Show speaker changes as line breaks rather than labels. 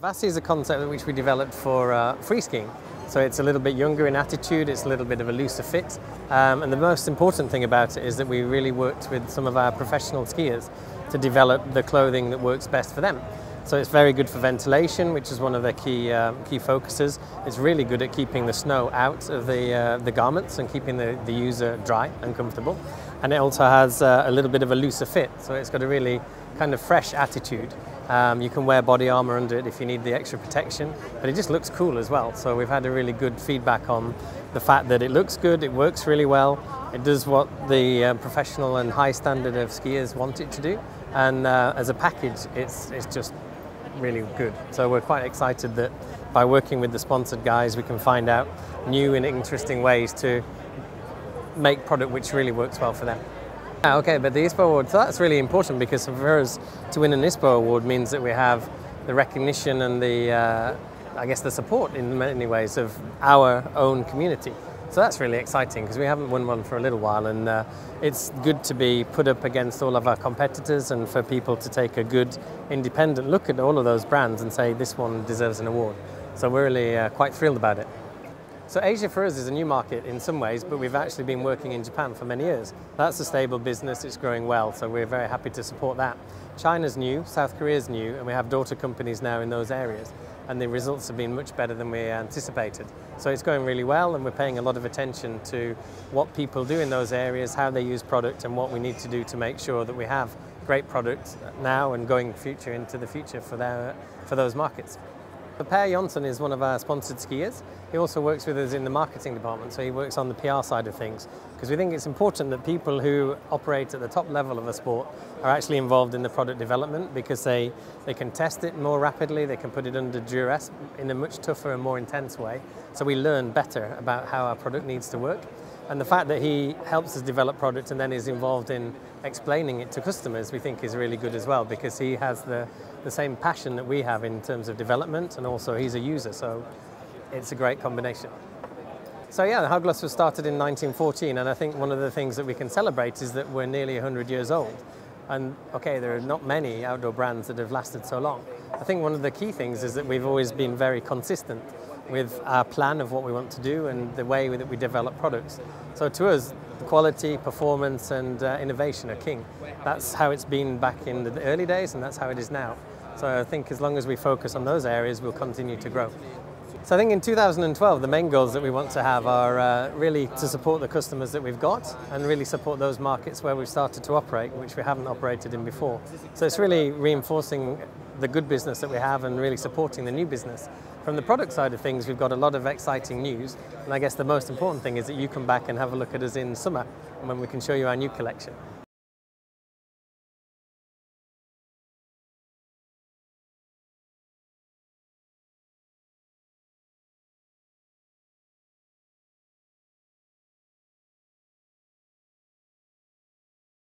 Massif is a concept which we developed for free skiing. So it's a little bit younger in attitude, it's a little bit of a looser fit. And the most important thing about it is that we really worked with some of our professional skiers to develop the clothing that works best for them. So it's very good for ventilation, which is one of their key focuses. It's really good at keeping the snow out of the garments and keeping the user dry and comfortable. And it also has a little bit of a looser fit, so it's got a really kind of fresh attitude. You can wear body armor under it if you need the extra protection, but it just looks cool as well. So we've had a really good feedback on the fact that it looks good, it works really well, it does what the professional and high standard of skiers want it to do, and as a package it's just really good. So we're quite excited that by working with the sponsored guys we can find out new and interesting ways to make product which really works well for them. Okay, but the ISPO award, so that's really important because for us to win an ISPO award means that we have the recognition and the, I guess the support in many ways of our own community. So that's really exciting because we haven't won one for a little while, and it's good to be put up against all of our competitors and for people to take a good independent look at all of those brands and say this one deserves an award. So we're really quite thrilled about it. So Asia for us is a new market in some ways, but we've actually been working in Japan for many years. That's a stable business, it's growing well, so we're very happy to support that. China's new, South Korea's new, and we have daughter companies now in those areas, and the results have been much better than we anticipated. So it's going really well, and we're paying a lot of attention to what people do in those areas, how they use product, and what we need to do to make sure that we have great products now and going into the future for those markets. Per Jonsson is one of our sponsored skiers. He also works with us in the marketing department, so he works on the PR side of things, because we think it's important that people who operate at the top level of a sport are actually involved in the product development, because they can test it more rapidly, they can put it under duress in a much tougher and more intense way, so we learn better about how our product needs to work. And the fact that he helps us develop product and then is involved in explaining it to customers, we think is really good as well, because he has the same passion that we have in terms of development, and also he's a user, so it's a great combination. So yeah, the Haglofs was started in 1914, and I think one of the things that we can celebrate is that we're nearly 100 years old. And okay, there are not many outdoor brands that have lasted so long. I think one of the key things is that we've always been very consistent with our plan of what we want to do and the way that we develop products. So to us, quality, performance and innovation are king. That's how it's been back in the early days, and that's how it is now. So I think as long as we focus on those areas, we'll continue to grow. So I think in 2012, the main goals that we want to have are really to support the customers that we've got and really support those markets where we've started to operate, which we haven't operated in before. So it's really reinforcing the good business that we have and really supporting the new business. From the product side of things, we've got a lot of exciting news, and I guess the most important thing is that you come back and have a look at us in summer when we can show you our new collection.